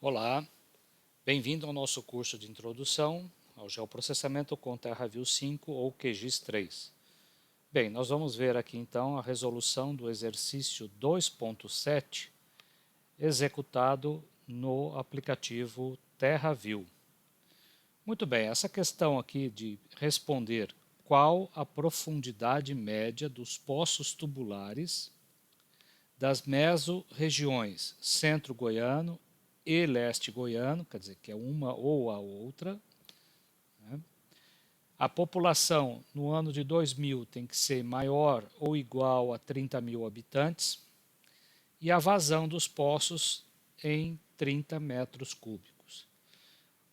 Olá, bem-vindo ao nosso curso de Introdução ao Geoprocessamento com TerraView 5 ou QGIS 3. Bem, nós vamos ver aqui então a resolução do exercício 2.7 executado no aplicativo TerraView. Muito bem, essa questão aqui de responder qual a profundidade média dos poços tubulares das mesorregiões centro-goiano e leste goiano, quer dizer que é uma ou a outra. Né? A população no ano de 2000 tem que ser maior ou igual a 30 mil habitantes e a vazão dos poços em 30 metros cúbicos.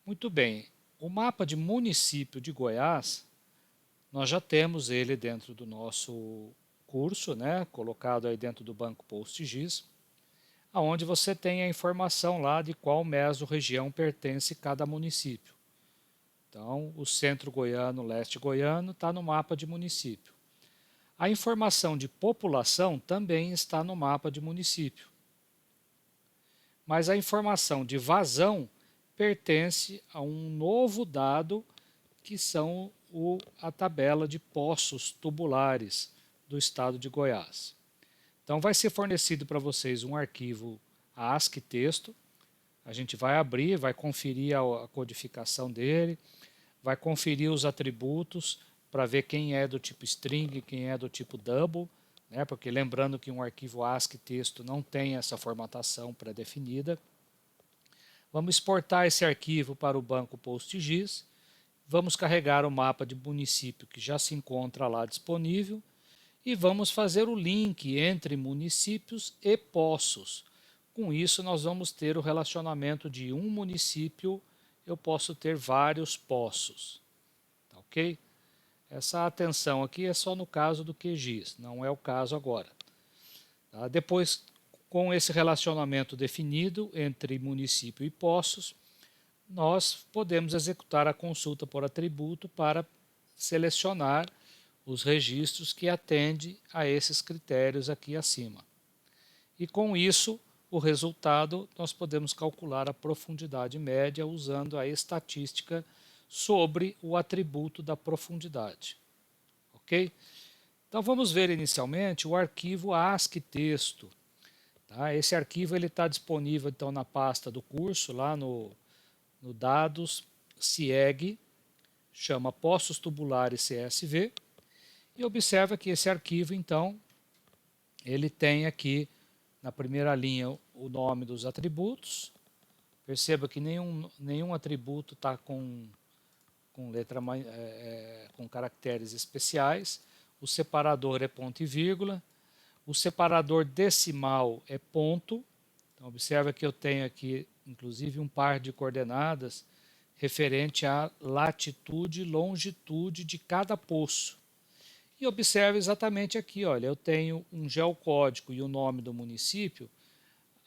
Muito bem, o mapa de município de Goiás, nós já temos ele dentro do nosso curso, né? Colocado aí dentro do banco PostGIS, onde você tem a informação lá de qual mesorregião pertence cada município. Então, o centro goiano, o leste goiano, está no mapa de município. A informação de população também está no mapa de município. Mas a informação de vazão pertence a um novo dado, que são a tabela de poços tubulares do estado de Goiás. Então, vai ser fornecido para vocês um arquivo ASCII texto. A gente vai abrir, vai conferir a codificação dele, vai conferir os atributos para ver quem é do tipo string, quem é do tipo double, né? Porque lembrando que um arquivo ASCII texto não tem essa formatação pré-definida. Vamos exportar esse arquivo para o banco PostGIS, vamos carregar o mapa de município que já se encontra lá disponível e vamos fazer o link entre municípios e poços. Com isso, nós vamos ter o relacionamento de um município, eu posso ter vários poços. Tá, ok? Essa atenção aqui é só no caso do QGIS, não é o caso agora. Tá? Depois, com esse relacionamento definido entre município e poços, nós podemos executar a consulta por atributo para selecionar os registros que atendem a esses critérios aqui acima. E com isso, o resultado, nós podemos calcular a profundidade média usando a estatística sobre o atributo da profundidade. Ok? Então vamos ver inicialmente o arquivo ASCII texto. Tá? Esse arquivo está disponível então na pasta do curso, lá no dados CIEG, chama Poços Tubulares CSV, e observa que esse arquivo então ele tem aqui na primeira linha o nome dos atributos. Perceba que nenhum atributo está com com caracteres especiais. O separador é ponto e vírgula. O separador decimal é ponto. Então, observa que eu tenho aqui, inclusive, um par de coordenadas referente à latitude e longitude de cada poço. E observe exatamente aqui, olha, eu tenho um geocódigo e o nome do município.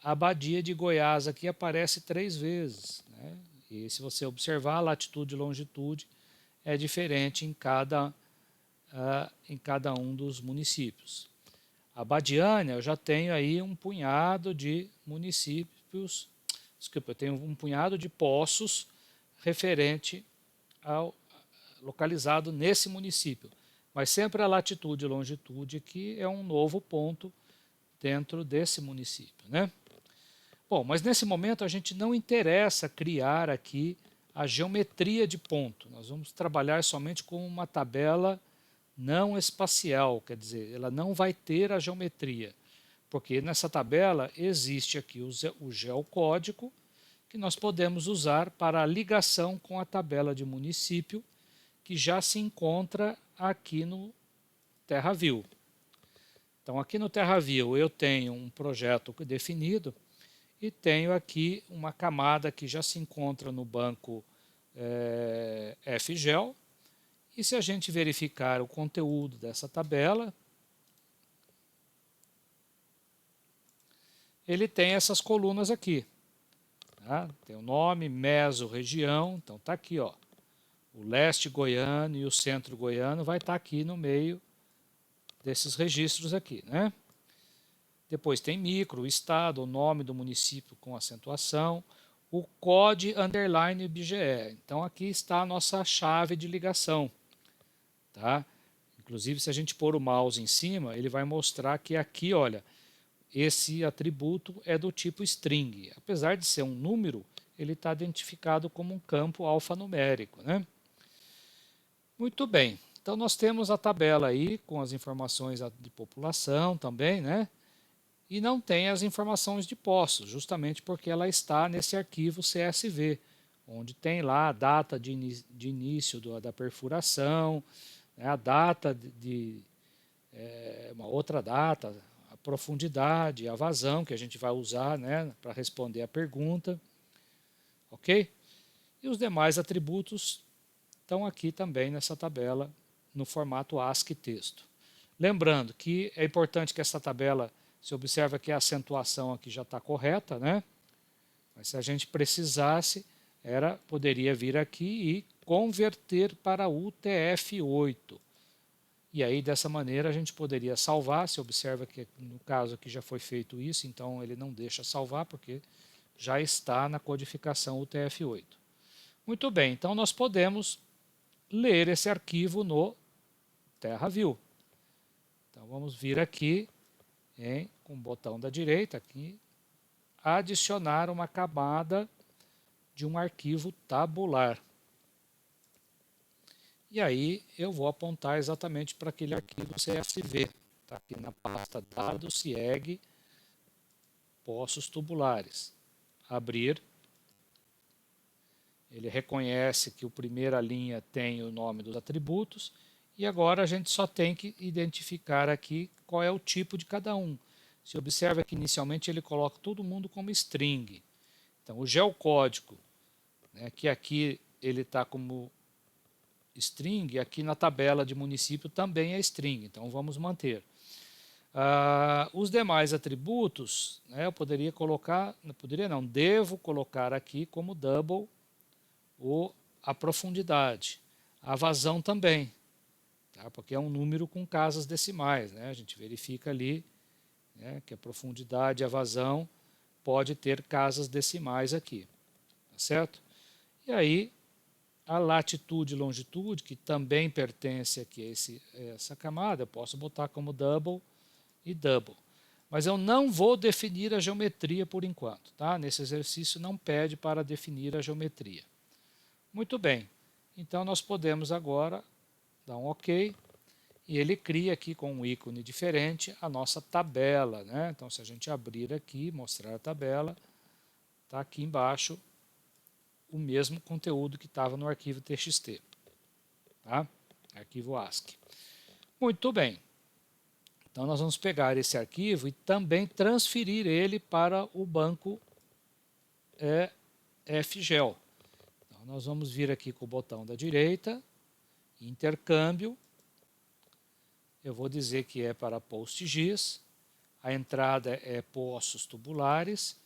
A Badia de Goiás aqui aparece 3 vezes, né? E se você observar, a latitude e longitude é diferente em cada um dos municípios. A Badiânia, eu já tenho aí um punhado de municípios, desculpa, eu tenho um punhado de poços referente localizado nesse município. Mas sempre a latitude e longitude aqui é um novo ponto dentro desse município, né? Bom, mas nesse momento a gente não interessa criar aqui a geometria de ponto. Nós vamos trabalhar somente com uma tabela não espacial, quer dizer, ela não vai ter a geometria, porque nessa tabela existe aqui o geocódigo que nós podemos usar para a ligação com a tabela de município que já se encontra aqui no TerraView. Então aqui no TerraView eu tenho um projeto definido e tenho aqui uma camada que já se encontra no banco FGEL. E se a gente verificar o conteúdo dessa tabela, ele tem essas colunas aqui. Tá? Tem o nome, mesorregião, então está aqui, ó. O leste goiano e o centro goiano vai estar aqui no meio desses registros aqui, né? Depois tem micro, o estado, o nome do município com acentuação, o code_BGE. Então aqui está a nossa chave de ligação, tá? Inclusive, se a gente pôr o mouse em cima, ele vai mostrar que aqui, olha, esse atributo é do tipo string. Apesar de ser um número, ele está identificado como um campo alfanumérico, né? Muito bem. Então nós temos a tabela aí com as informações de população também, né? E não tem as informações de poços, justamente porque ela está nesse arquivo CSV, onde tem lá a data de início da perfuração, né, a data uma outra data, a profundidade, a vazão que a gente vai usar, né, para responder a pergunta, ok? E os demais atributos estão aqui também nessa tabela no formato ASCII texto. Lembrando que é importante que essa tabela, se observa que a acentuação aqui já está correta, né? Mas se a gente precisasse, poderia vir aqui e converter para UTF-8. E aí, dessa maneira, a gente poderia salvar. Se observa que no caso aqui já foi feito isso, então ele não deixa salvar, porque já está na codificação UTF-8. Muito bem, então nós podemos ler esse arquivo no TerraView. Então vamos vir aqui, com o botão da direita, aqui, adicionar uma camada de um arquivo tabular. E aí eu vou apontar exatamente para aquele arquivo CSV. Está aqui na pasta dados CIEG poços tubulares. Abrir. Ele reconhece que a primeira linha tem o nome dos atributos e agora a gente só tem que identificar aqui qual é o tipo de cada um. Se observa que inicialmente ele coloca todo mundo como string. Então o geocódigo, né, que aqui ele está como string, aqui na tabela de município também é string, então vamos manter. Os demais atributos, né, eu poderia colocar, devo colocar aqui como double a profundidade, a vazão também, tá, porque é um número com casas decimais, né, a gente verifica ali, né, que a profundidade e a vazão pode ter casas decimais aqui, tá certo? E aí a latitude e longitude, que também pertence aqui a essa camada, eu posso botar como double e double. Mas eu não vou definir a geometria por enquanto, tá? Nesse exercício não pede para definir a geometria. Muito bem, então nós podemos agora dar um OK, e ele cria aqui com um ícone diferente a nossa tabela, né? Então se a gente abrir aqui, mostrar a tabela, está aqui embaixo o mesmo conteúdo que estava no arquivo TXT, tá? Arquivo ASCII. Muito bem. Então nós vamos pegar esse arquivo e também transferir ele para o banco FGEL. Então nós vamos vir aqui com o botão da direita, intercâmbio. Eu vou dizer que é para PostGIS. A entrada é poços tubulares.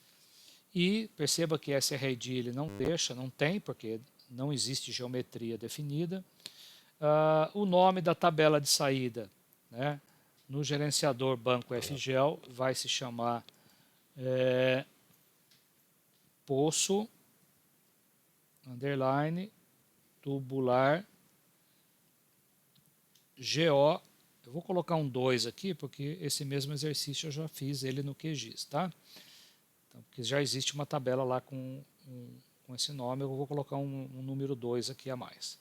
E perceba que SRID ele não deixa, não tem, porque não existe geometria definida. O nome da tabela de saída, né, no gerenciador Banco FGEL vai se chamar poço underline tubular GO. Eu vou colocar um 2 aqui, porque esse mesmo exercício eu já fiz ele no QGIS, tá? Então, porque já existe uma tabela lá com esse nome, eu vou colocar um número 2 aqui a mais.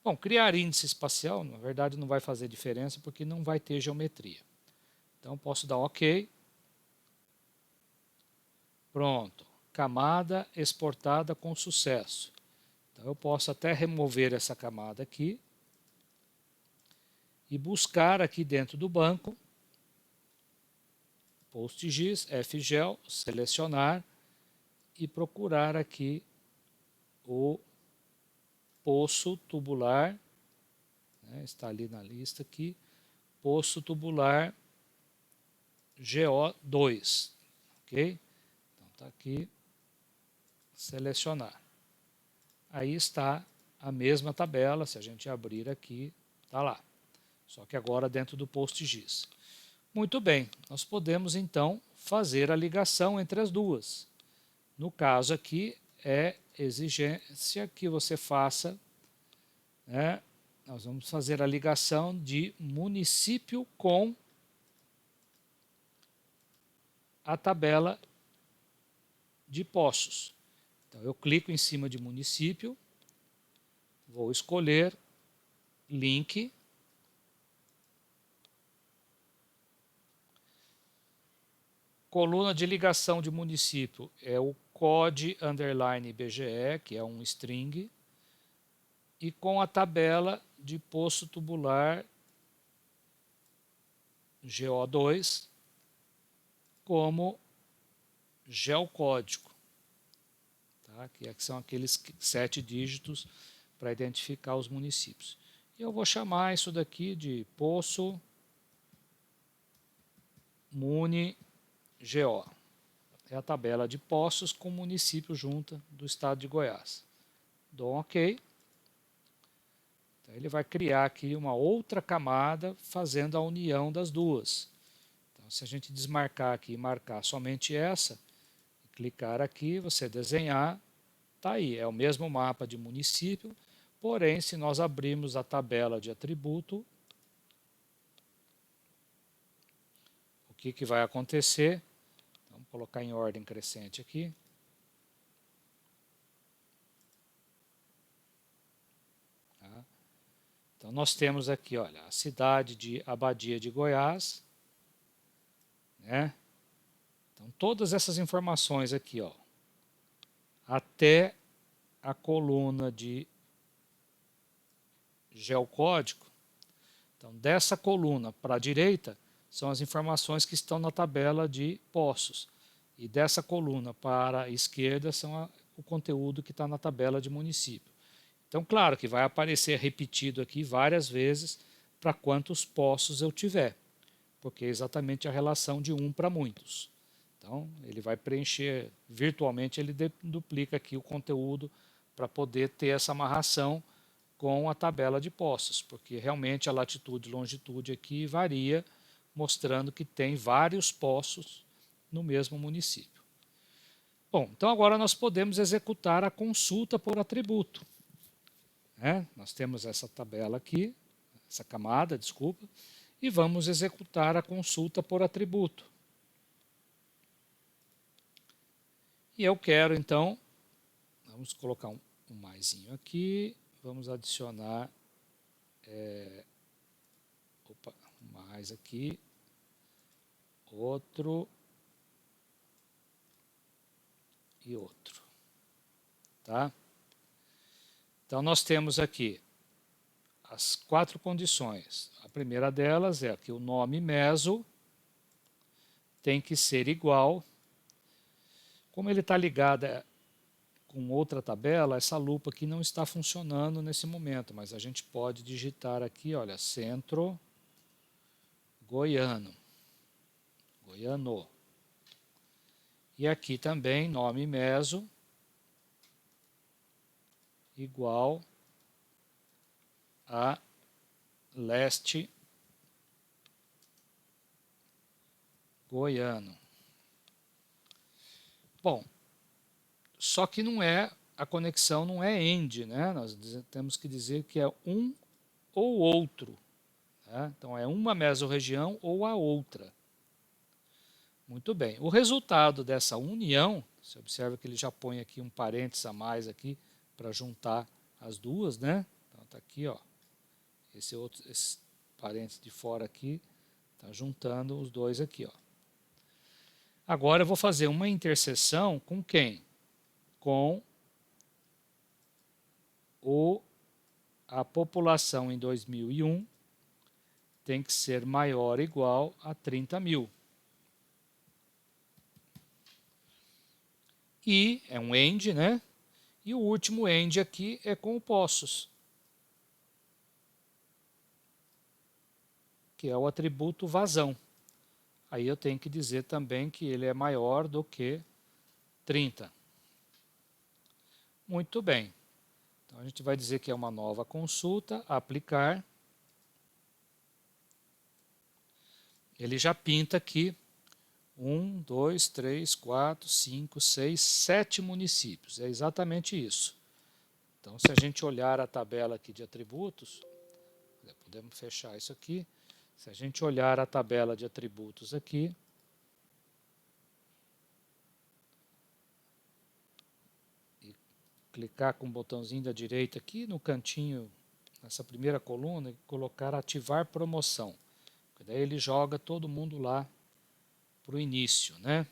Bom, criar índice espacial, na verdade não vai fazer diferença, porque não vai ter geometria. Então, posso dar OK. Pronto. Camada exportada com sucesso. Então, eu posso até remover essa camada aqui e buscar aqui dentro do banco PostGIS, FGEL, selecionar e procurar aqui o poço tubular, né, está ali na lista aqui, poço tubular GO2, ok? Então está aqui, selecionar. Aí está a mesma tabela, se a gente abrir aqui, está lá. Só que agora dentro do PostGIS. Muito bem, nós podemos então fazer a ligação entre as duas. No caso aqui, é exigência que você faça, né? Nós vamos fazer a ligação de município com a tabela de Poços. Então, eu clico em cima de município, vou escolher link, coluna de ligação de município é o code_BGE, que é um string, e com a tabela de poço tubular GO2 como geocódigo, tá? Que são aqueles 7 dígitos para identificar os municípios. E eu vou chamar isso daqui de poço muni-GO. É a tabela de poços com município junta do estado de Goiás. Dou um OK. Então, ele vai criar aqui uma outra camada fazendo a união das duas. Então, se a gente desmarcar aqui e marcar somente essa, clicar aqui, você desenhar, está aí, é o mesmo mapa de município, porém, se nós abrirmos a tabela de atributo, o que vai acontecer? Vamos colocar em ordem crescente aqui. Tá? Então, nós temos aqui, olha, a cidade de Abadia de Goiás, né? Então, todas essas informações aqui, ó, até a coluna de geocódigo. Então, dessa coluna para a direita são as informações que estão na tabela de Poços. E dessa coluna para a esquerda são o conteúdo que está na tabela de município. Então, claro que vai aparecer repetido aqui várias vezes para quantos poços eu tiver, porque é exatamente a relação de 1 para muitos. Então, ele vai preencher virtualmente, ele duplica aqui o conteúdo para poder ter essa amarração com a tabela de poços, porque realmente a latitude e longitude aqui varia, mostrando que tem vários poços no mesmo município. Bom, então agora nós podemos executar a consulta por atributo. Nós temos essa tabela aqui, essa camada, desculpa, e vamos executar a consulta por atributo. E eu quero, então, vamos colocar um maisinho aqui, vamos adicionar, mais aqui, outro e outro, tá? Então, nós temos aqui as 4 condições. A primeira delas é que o nome meso tem que ser igual. Como ele está ligado com outra tabela, essa lupa aqui não está funcionando nesse momento, mas a gente pode digitar aqui, olha, centro goiano, goiano. E aqui também nome meso igual a leste goiano. Bom, só que não é, a conexão não é AND, né? Nós temos que dizer que é um ou outro. Né? Então é uma mesorregião ou a outra. Muito bem. O resultado dessa união, você observa que ele já põe aqui um parênteses a mais aqui para juntar as duas, né? Então está aqui, ó. Esse parênteses de fora aqui está juntando os dois aqui, ó. Agora eu vou fazer uma interseção com quem? Com a população em 2001 tem que ser maior ou igual a 30 mil. E é um AND, né? E o último AND aqui é com o Poços, que é o atributo vazão. Aí eu tenho que dizer também que ele é maior do que 30. Muito bem. Então a gente vai dizer que é uma nova consulta, aplicar. Ele já pinta aqui 1, 2, 3, 4, 5, 6, 7 municípios. É exatamente isso. Então, se a gente olhar a tabela aqui de atributos, podemos fechar isso aqui. Se a gente olhar a tabela de atributos aqui, e clicar com o botãozinho da direita aqui no cantinho, nessa primeira coluna, e colocar ativar promoção. Daí ele joga todo mundo lá para o início, né?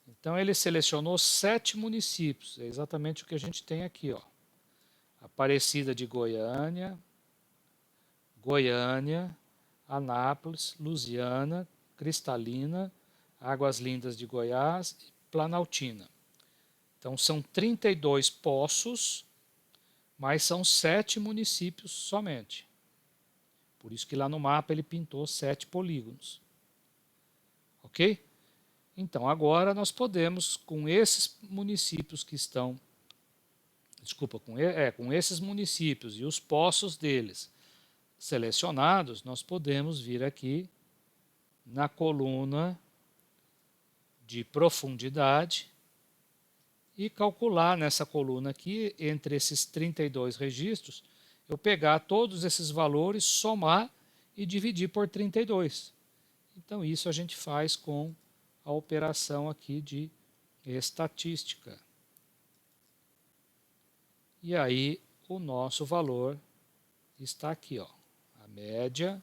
Então ele selecionou 7 municípios, é exatamente o que a gente tem aqui, ó. Aparecida de Goiânia, Anápolis, Lusiana, Cristalina, Águas Lindas de Goiás e Planaltina. Então são 32 poços, mas são 7 municípios somente. Por isso que lá no mapa ele pintou 7 polígonos. Ok? Então agora nós podemos, com esses municípios que estão, com esses municípios e os poços deles selecionados, nós podemos vir aqui na coluna de profundidade e calcular nessa coluna aqui, entre esses 32 registros, eu pegar todos esses valores, somar e dividir por 32. Então isso a gente faz com a operação aqui de estatística. E aí o nosso valor está aqui, ó, a média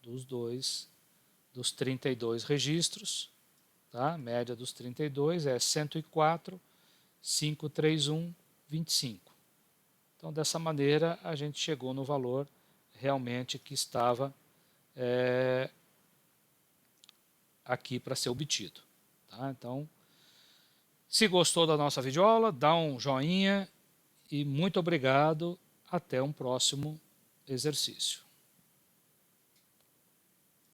dos 32 registros, tá? A média dos 32 é 104, 531, 25. Então, dessa maneira, a gente chegou no valor realmente que estava aqui para ser obtido. Tá? Então, se gostou da nossa videoaula, dá um joinha e muito obrigado. Até um próximo exercício.